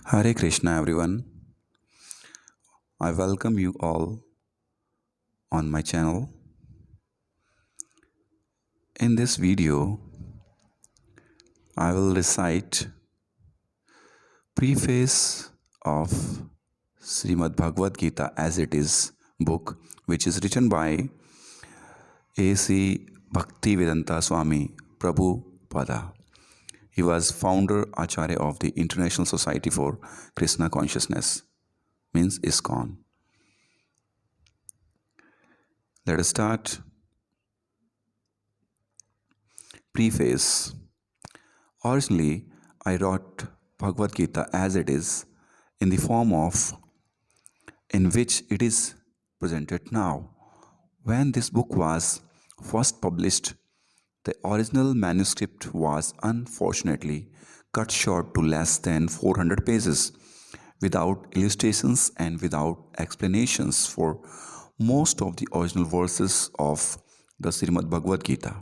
Hare Krishna, everyone. I welcome you all on my channel. In this video, I will recite Preface of Srimad Bhagavad-GITA as it is book, which is written by A.C. Bhaktivedanta Swami Prabhupada. He was founder Acharya of the International Society for Krishna Consciousness, means ISKCON. Let us start. Preface. Originally, I wrote Bhagavad Gita as it is in the form of in which it is presented now. When this book was first published, the original manuscript was unfortunately cut short to less than 400 pages, without illustrations and without explanations for most of the original verses of the Srimad Bhagavad Gita.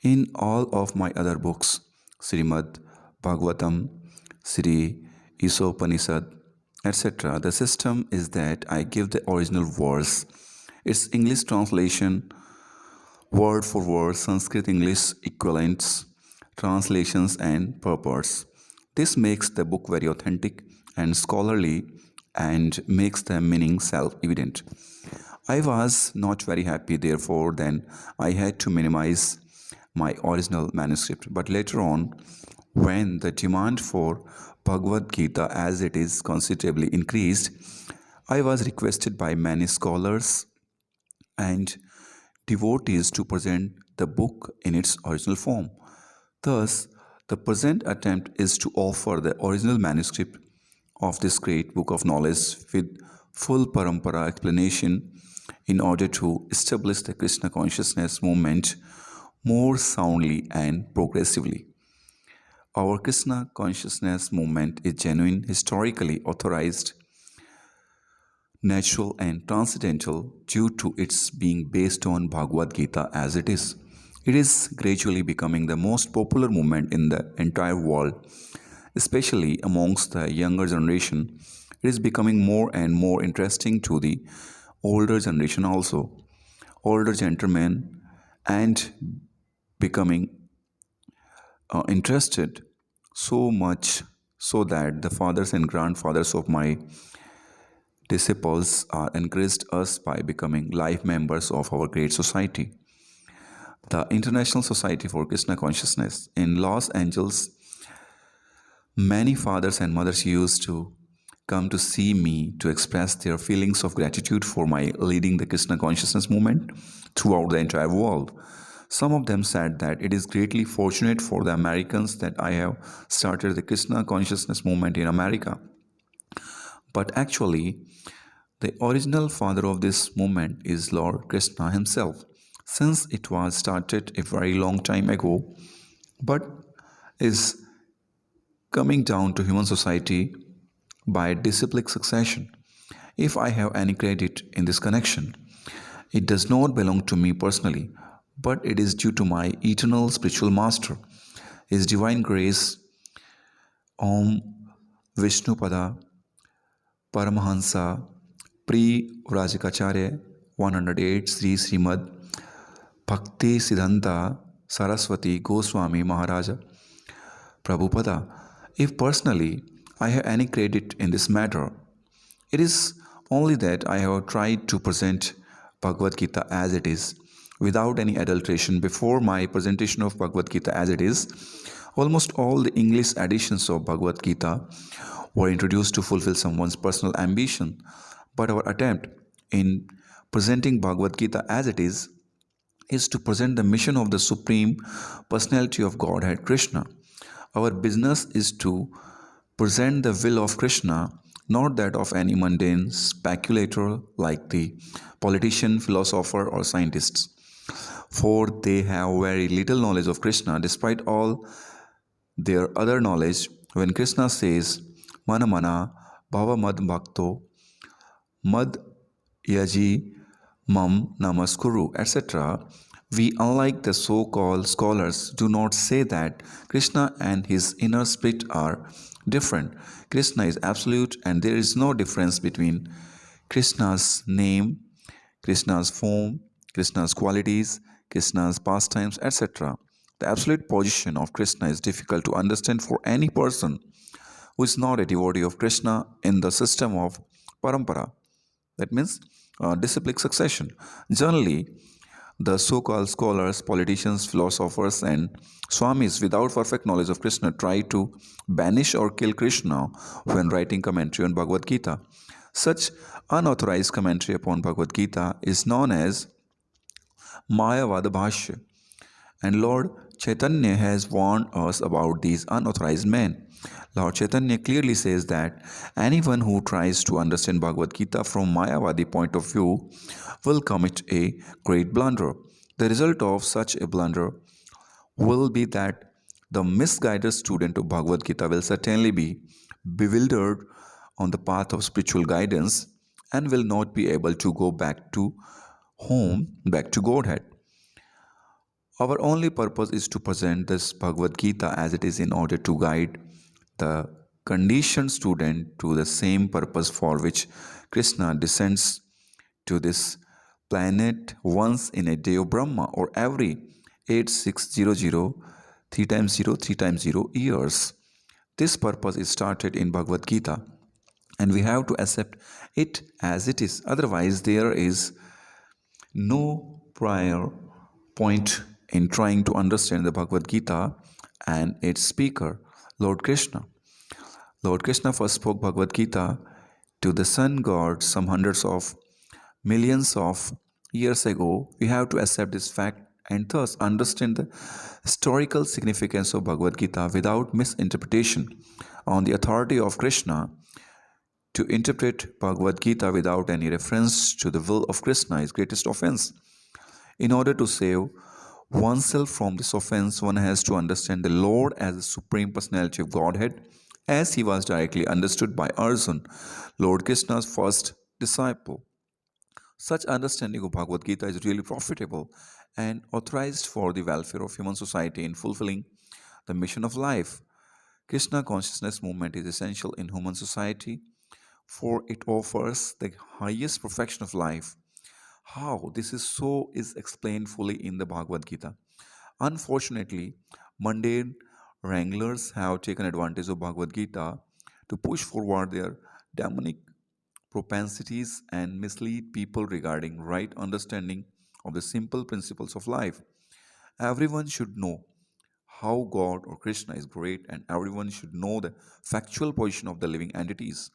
In all of my other books, Srimad Bhagavatam, Sri Isopanishad, etc., the system is that I give the original verse, its English translation, word for word, Sanskrit English equivalents, translations, and purports. This makes the book very authentic and scholarly and makes the meaning self-evident. I was not very happy, therefore, then I had to minimize my original manuscript. But later on, when the demand for Bhagavad Gita as it is considerably increased, I was requested by many scholars and devotees to present the book in its original form. Thus, the present attempt is to offer the original manuscript of this great book of knowledge with full parampara explanation in order to establish the Krishna consciousness movement more soundly and progressively. Our Krishna consciousness movement is genuine, historically authorized, natural and transcendental due to its being based on Bhagavad Gita as it is. It is gradually becoming the most popular movement in the entire world, especially amongst the younger generation. It is becoming more and more interesting to the older generation also. Older gentlemen and becoming interested so much so that the fathers and grandfathers of my disciples are encouraged us by becoming life members of our great society. The International Society for Krishna Consciousness in Los Angeles, many fathers and mothers used to come to see me to express their feelings of gratitude for my leading the Krishna Consciousness movement throughout the entire world. Some of them said that it is greatly fortunate for the Americans that I have started the Krishna Consciousness movement in America. But actually, the original father of this movement is Lord Krishna himself, since it was started a very long time ago, but is coming down to human society by disciplic succession. If I have any credit in this connection, it does not belong to me personally, but it is due to my eternal spiritual master, His divine grace, Om Vishnupada Paramahansa Pri Vrajikacharya 108 Sri Srimad Bhakti Siddhanta Saraswati Goswami Maharaja Prabhupada. If personally I have any credit in this matter, it is only that I have tried to present Bhagavad Gita as it is, without any adulteration. Before my presentation of Bhagavad Gita as it is, almost all the English editions of Bhagavad Gita were introduced to fulfill someone's personal ambition. But our attempt in presenting Bhagavad Gita as it is to present the mission of the Supreme Personality of Godhead, Krishna. Our business is to present the will of Krishna, not that of any mundane speculator like the politician, philosopher, or scientists. For they have very little knowledge of Krishna, despite all their other knowledge. When Krishna says, Mana Mana Bhava Mad Bhakto Mad Yaji Mam Namaskuru, etc., we, unlike the so-called scholars, do not say that Krishna and his inner spirit are different. Krishna is absolute and there is no difference between Krishna's name, Krishna's form, Krishna's qualities, Krishna's pastimes, etc. The absolute position of Krishna is difficult to understand for any person who is not a devotee of Krishna in the system of parampara. That means disciplic succession. Generally, the so called scholars, politicians, philosophers, and swamis without perfect knowledge of Krishna try to banish or kill Krishna when writing commentary on Bhagavad Gita. Such unauthorized commentary upon Bhagavad Gita is known as Mayavada and Lord Chaitanya has warned us about these unauthorized men. Lord Chaitanya clearly says that anyone who tries to understand Bhagavad Gita from Mayavadi point of view will commit a great blunder. The result of such a blunder will be that the misguided student of Bhagavad Gita will certainly be bewildered on the path of spiritual guidance and will not be able to go back to home, back to Godhead. Our only purpose is to present this Bhagavad Gita as it is in order to guide the conditioned student to the same purpose for which Krishna descends to this planet once in a day of Brahma or every 8600 3 times 0 3 times 0 years. This purpose is started in Bhagavad Gita and we have to accept it as it is. Otherwise, there is no prior point in trying to understand the Bhagavad Gita and its speaker, Lord Krishna. Lord Krishna first spoke Bhagavad Gita to the sun god some hundreds of millions of years ago. We have to accept this fact and thus understand the historical significance of Bhagavad Gita without misinterpretation. On the authority of Krishna, to interpret Bhagavad Gita without any reference to the will of Krishna is greatest offense. In order to save oneself from this offense, one has to understand the Lord as the Supreme Personality of Godhead, as he was directly understood by Arjuna, Lord Krishna's first disciple. Such understanding of Bhagavad Gita is really profitable and authorized for the welfare of human society in fulfilling the mission of life. Krishna consciousness movement is essential in human society for it offers the highest perfection of life. How this is so is explained fully in the Bhagavad Gita. Unfortunately, mundane wranglers have taken advantage of Bhagavad Gita to push forward their demonic propensities and mislead people regarding right understanding of the simple principles of life. Everyone should know how God or Krishna is great, and everyone should know the factual position of the living entities.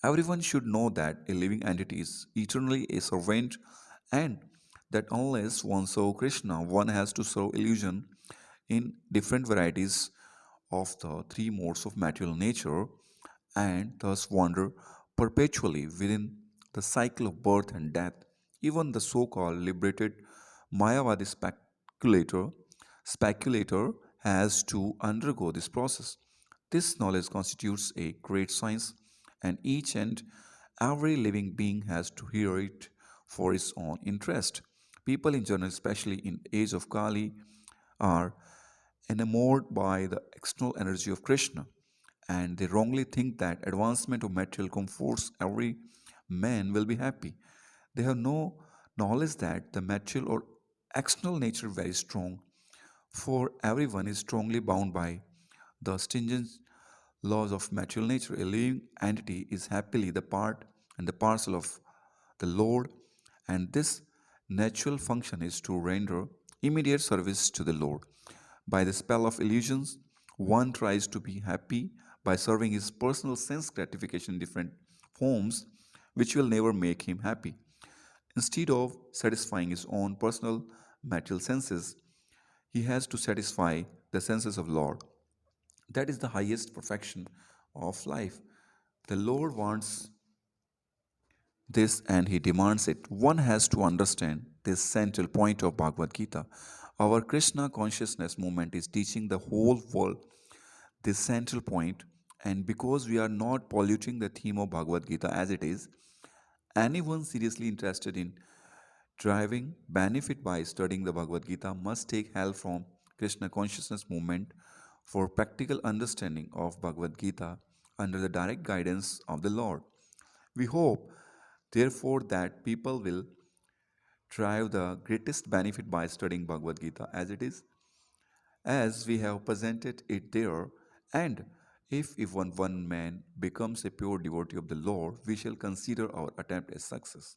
Everyone should know that a living entity is eternally a servant and that unless one serves Krishna, one has to serve illusion in different varieties of the three modes of material nature and thus wander perpetually within the cycle of birth and death. Even the so-called liberated Mayavadi speculator has to undergo this process. This knowledge constitutes a great science, and each and every living being has to hear it for its own interest. People in general, especially in the age of Kali, are enamored by the external energy of Krishna, and they wrongly think that advancement of material comforts every man will be happy. They have no knowledge that the material or external nature is very strong, for everyone is strongly bound by the stringent laws of material nature. A living entity is happily the part and the parcel of the Lord, and this natural function is to render immediate service to the Lord. By the spell of illusions, one tries to be happy by serving his personal sense gratification in different forms, which will never make him happy. Instead of satisfying his own personal material senses, he has to satisfy the senses of Lord. That is the highest perfection of life. The Lord wants this and he demands it. One has to understand this central point of Bhagavad Gita. Our Krishna consciousness movement is teaching the whole world this central point, and because we are not polluting the theme of Bhagavad Gita as it is, anyone seriously interested in driving benefit by studying the Bhagavad Gita must take help from Krishna consciousness movement for practical understanding of Bhagavad Gita under the direct guidance of the Lord. We hope, therefore, that people will derive the greatest benefit by studying Bhagavad Gita as it is, as we have presented it there, and if even one man becomes a pure devotee of the Lord, we shall consider our attempt a success.